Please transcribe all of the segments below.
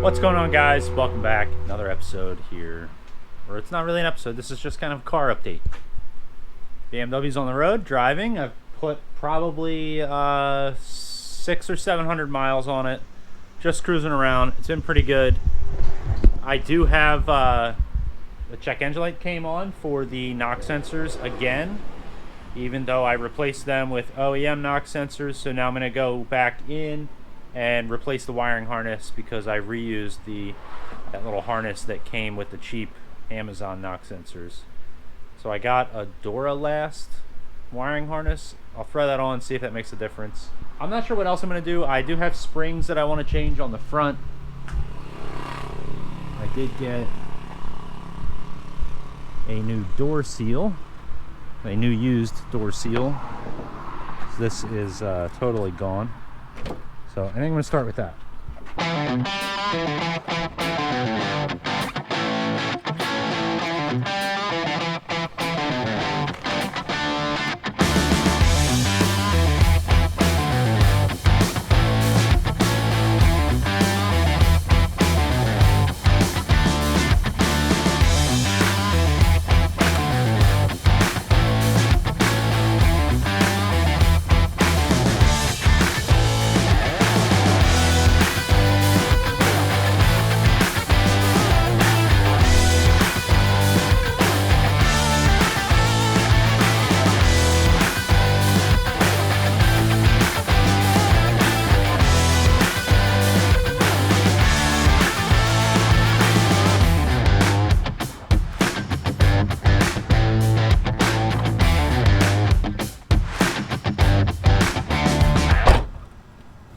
What's going on, guys? Welcome back. Another episode here. Or it's not really an episode. This is just kind of a car update. BMW's on the road driving. I've put probably 600 or 700 miles on it. Just cruising around. It's been pretty good. I do have the check engine light came on for the knock sensors again, even though I replaced them with OEM knock sensors. So now I'm going to go back in and replace the wiring harness because I reused that little harness that came with the cheap Amazon knock sensors. So I got a Duralast wiring harness. I'll throw that on, see if that makes a difference. I'm not sure what else I'm going to do. I do have springs that I want to change on the front. I did get a new door seal, a new used door seal. This is totally gone. So I think I'm going to start with that.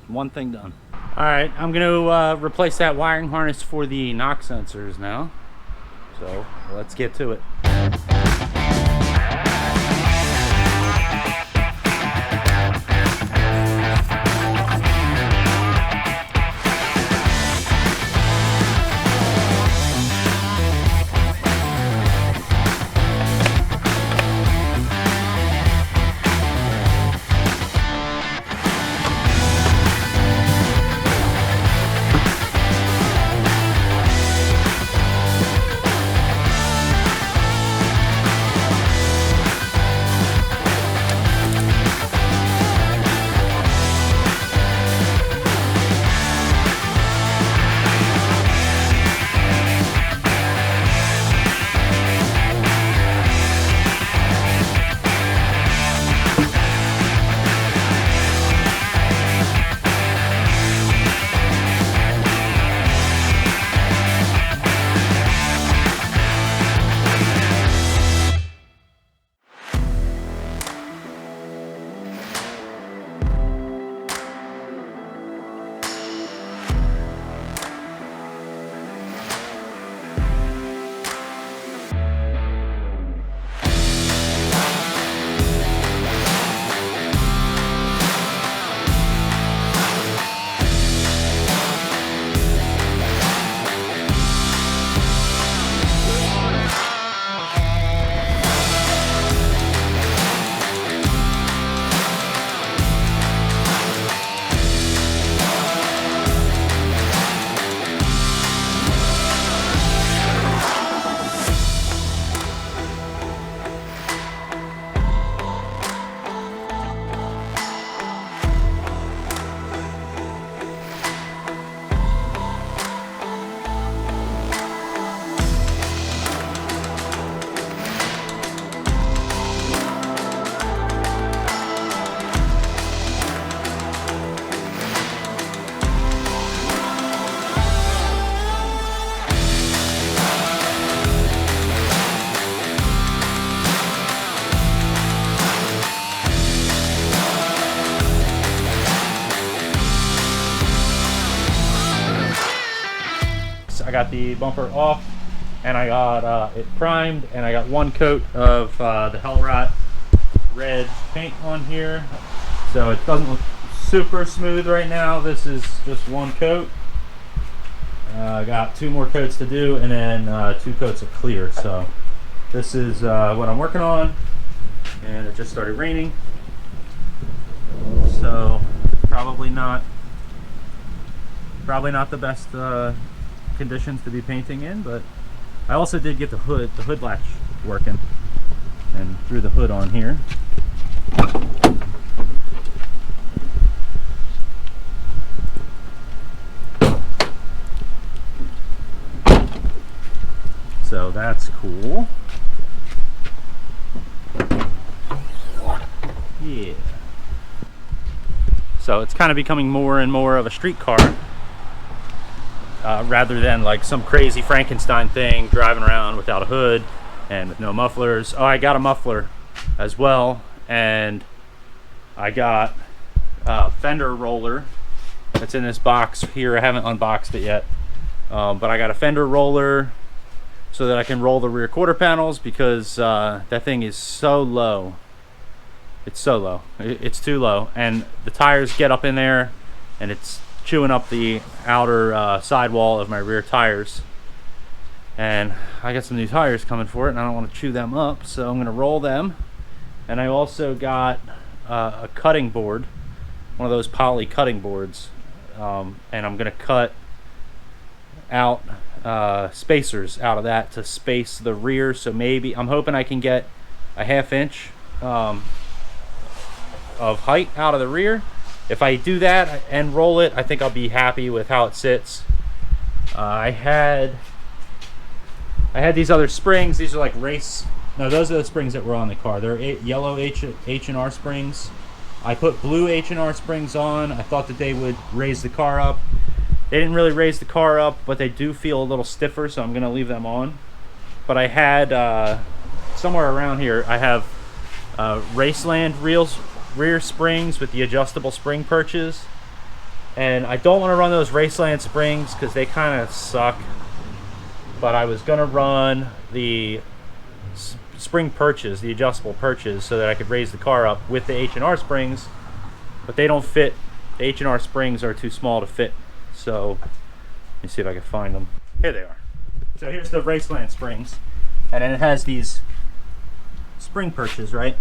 One thing done. Alright, I'm going to replace that wiring harness for the knock sensors now. So let's get to it. I got the bumper off and I got it primed, and I got one coat of the Hellrot red paint on here, so it doesn't look super smooth right now. This is just one coat. I got two more coats to do, and then 2 coats of clear. So this is what I'm working on, and it just started raining, so probably not the best conditions to be painting in, but I also did get the hood latch working, and threw the hood on here. So that's cool. Yeah. So it's kind of becoming more and more of a street car, rather than like some crazy Frankenstein thing driving around without a hood and with no mufflers. Oh, I got a muffler as well, and I got a fender roller that's in this box here. I haven't unboxed it yet, but I got a fender roller so that I can roll the rear quarter panels, because that thing is so low. It's so low. It's too low, and the tires get up in there, and it's chewing up the outer sidewall of my rear tires. And I got some new tires coming for it, and I don't want to chew them up, so I'm going to roll them. And I also got a cutting board, one of those poly cutting boards, and I'm going to cut out spacers out of that to space the rear. So maybe I'm hoping I can get a 1/2 inch of height out of the rear. If I do that and roll it, I think I'll be happy with how it sits. I had these other springs. These are like no, those are the springs that were on the car. They're yellow H&R springs. I put blue H&R springs on. I thought that they would raise the car up. They didn't really raise the car up, but they do feel a little stiffer, so I'm going to leave them on. But I had, somewhere around here, I have Raceland rear springs with the adjustable spring perches. And I don't want to run those Raceland springs because they kind of suck. But I was going to run the spring perches, the adjustable perches, so that I could raise the car up with the H&R springs. But they don't fit. The H&R springs are too small to fit. So let me see if I can find them. Here they are. So here's the Raceland springs. And then it has these spring perches, right?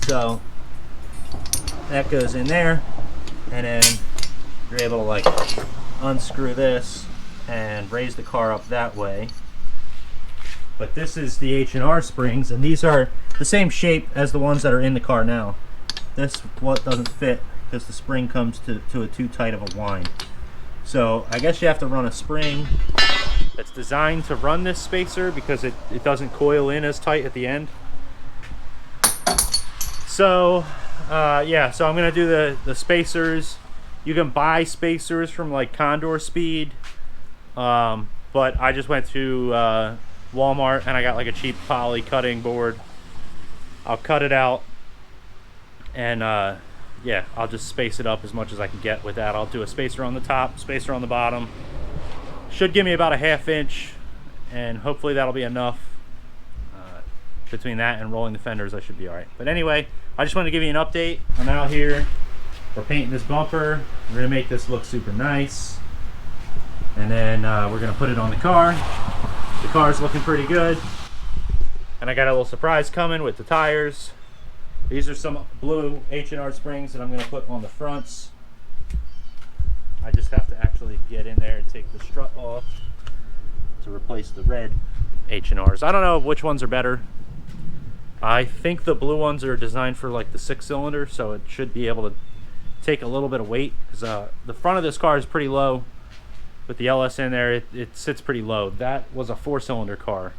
So that goes in there, and then you're able to like unscrew this and raise the car up that way. But this is the H&R springs, and these are the same shape as the ones that are in the car now. This what doesn't fit because the spring comes to a too tight of a wind. So I guess you have to run a spring that's designed to run this spacer because it doesn't coil in as tight at the end. So yeah, so I'm gonna do the spacers. You can buy spacers from like Condor Speed, but I just went to Walmart and I got like a cheap poly cutting board. I'll cut it out, and yeah, I'll just space it up as much as I can get with that. I'll do a spacer on the top, spacer on the bottom. Should give me about a 1/2 inch, and hopefully that'll be enough. Between that and rolling the fenders, I should be all right. But anyway, I just wanted to give you an update. I'm out here. We're painting this bumper. We're gonna make this look super nice, and then we're gonna put it on the car. The car's looking pretty good, and I got a little surprise coming with the tires. These are some blue H&R springs that I'm gonna put on the fronts. I just have to actually get in there and take the strut off to replace the red H&Rs. I don't know which ones are better. I think the blue ones are designed for like the 6-cylinder, so it should be able to take a little bit of weight, because the front of this car is pretty low. With the LS in there, it sits pretty low. That was a 4-cylinder car,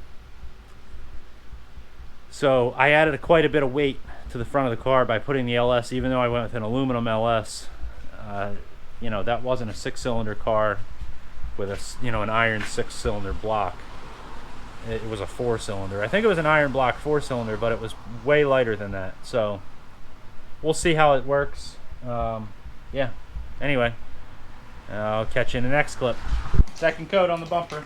so I added quite a bit of weight to the front of the car by putting the LS, even though I went with an aluminum LS. You know, that wasn't a 6-cylinder car with a, you know, an iron 6-cylinder block. It was a 4-cylinder. I think it was an iron block 4-cylinder, but it was way lighter than that. So we'll see how it works. Yeah. Anyway, I'll catch you in the next clip. Second coat on the bumper.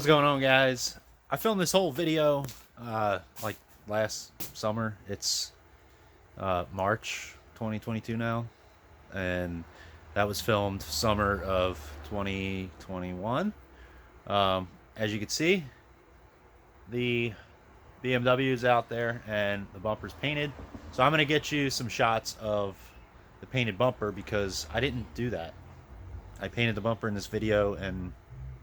What's going on, guys? I filmed this whole video like last summer. It's March 2022 now, and that was filmed summer of 2021. As you can see, the BMW is out there and the bumper's painted, so I'm gonna get you some shots of the painted bumper because I didn't do that. I painted the bumper in this video, and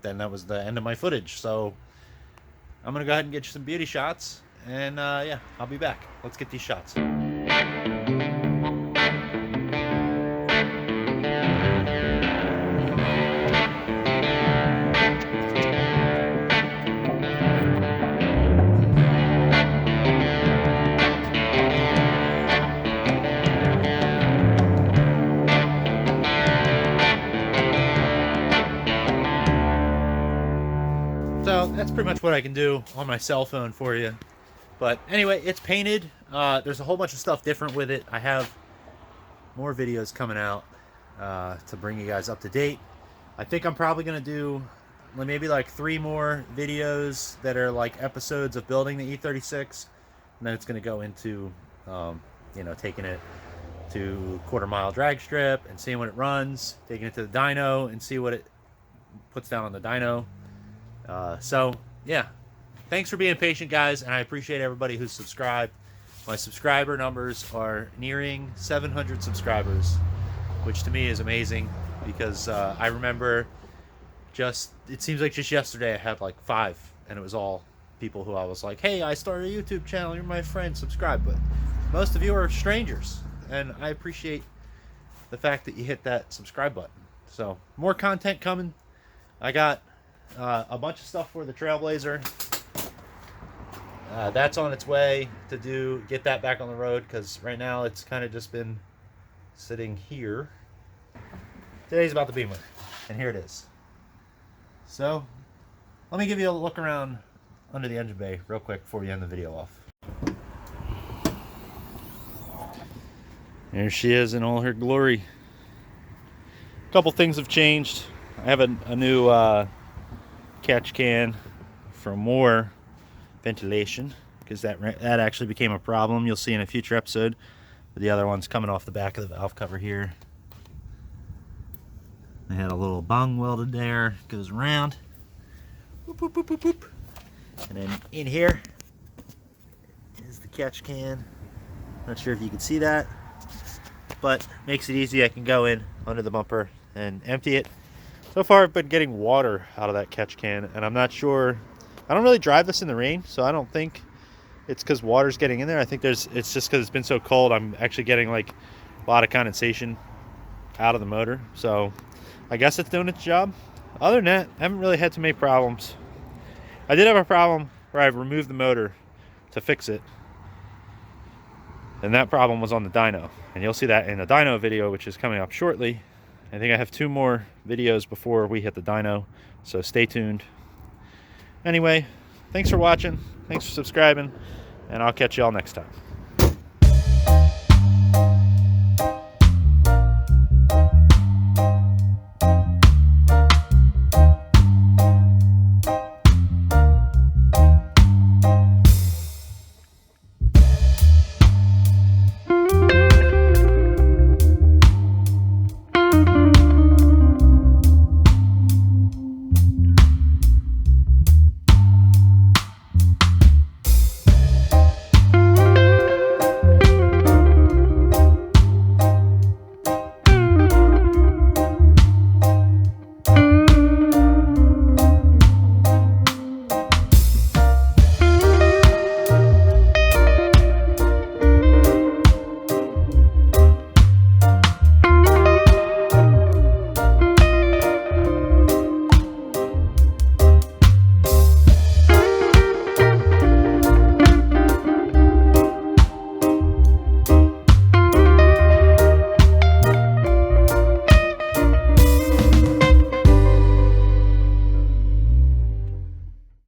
then that was the end of my footage. So I'm gonna go ahead and get you some beauty shots, and yeah, I'll be back. Let's get these shots. So that's pretty much what I can do on my cell phone for you. But anyway, it's painted. There's a whole bunch of stuff different with it. I have more videos coming out to bring you guys up to date. I think I'm probably going to do maybe like 3 more videos that are like episodes of building the E36. And then it's going to go into, you know, taking it to quarter-mile drag strip and seeing what it runs, taking it to the dyno and see what it puts down on the dyno. So yeah, thanks for being patient, guys, and I appreciate everybody who's subscribed. My subscriber numbers are nearing 700 subscribers, which to me is amazing because I remember it seems like just yesterday I had like 5, and it was all people who I was like, hey, I started a YouTube channel, you're my friend, subscribe. But most of you are strangers, and I appreciate the fact that you hit that subscribe button. So more content coming. I got a bunch of stuff for the Trailblazer. That's on its way to get that back on the road, because right now it's kind of just been sitting here. Today's about the Beamer, and here it is. So let me give you a look around under the engine bay real quick before we end the video off. There she is in all her glory. A couple things have changed. I have a new catch can for more ventilation, because that actually became a problem. You'll see in a future episode. But the other one's coming off the back of the valve cover here. They had a little bung welded there, goes around. Boop, boop, boop, boop, boop. And then in here is the catch can. Not sure if you can see that, but makes it easy. I can go in under the bumper and empty it. So far I've been getting water out of that catch can, and I'm not sure. I don't really drive this in the rain, so I don't think it's because water's getting in there. I think it's just because it's been so cold. I'm actually getting like a lot of condensation out of the motor, so I guess it's doing its job. Other than that, I haven't really had too many problems. I did have a problem where I removed the motor to fix it, and that problem was on the dyno, and you'll see that in the dyno video, which is coming up shortly. I think I have 2 more videos before we hit the dyno, so stay tuned. Anyway, thanks for watching, thanks for subscribing, and I'll catch you all next time.